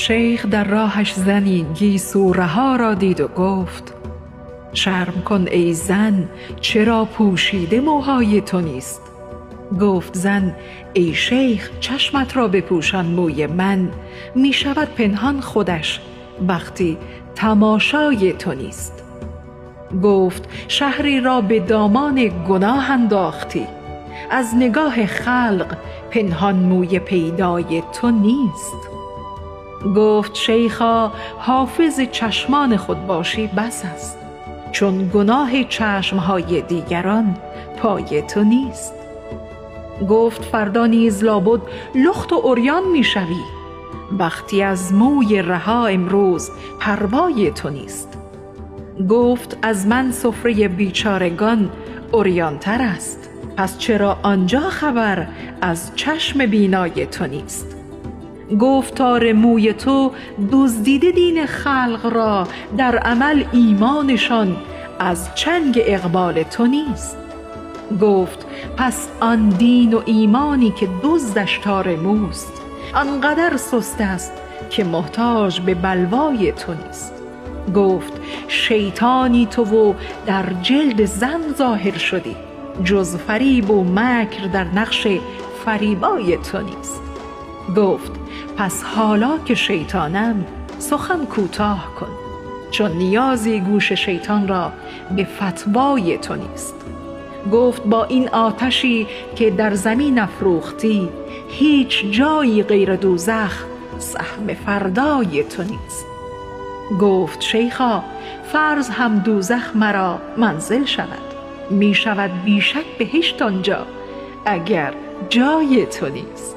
شیخ در راهش زنی گیسو رها را دید و گفت شرم کن ای زن، چرا پوشیده موهای تو نیست؟ گفت زن ای شیخ چشمت را بپوشان، موی من می شود پنهان خودش وقتی تماشای تو نیست. گفت شهری را به دامان گناه انداختی، از نگاه خلق پنهان موی پیدای تو نیست. گفت شیخا حافظ چشمان خود باشی بس است، چون گناه چشمهای دیگران پای تو نیست. گفت فردا نیز لابد لخت و عریان می شوی، وقتی از موی رها امروز پروای تو نیست. گفت از من سفره بیچارگان عریان تر است، پس چرا آنجا خبر از چشم بینای تو نیست؟ گفت تار موی تو دزدیده دین خلق را، در عمل ایمانشان از چنگ اقبال تو نیست. گفت پس آن دین و ایمانی که دزدش تار موست، آنقدر سست است که محتاج به بلوای تو نیست. گفت شیطانی تو و در جلد زن ظاهر شدی، جز فریب و مکر در نقش فریبای تو نیست. گفت پس حالا که شیطانم سخن کوتاه کن، چون نیازی گوش شیطان را به فتوای تو نیست. گفت با این آتشی که در زمین افروختی، هیچ جایی غیر دوزخ سهم فردای تو نیست. گفت شیخا فرض هم دوزخ مرا منزل شود، می شود بیشک بهشت آنجا اگر جای تو نیست.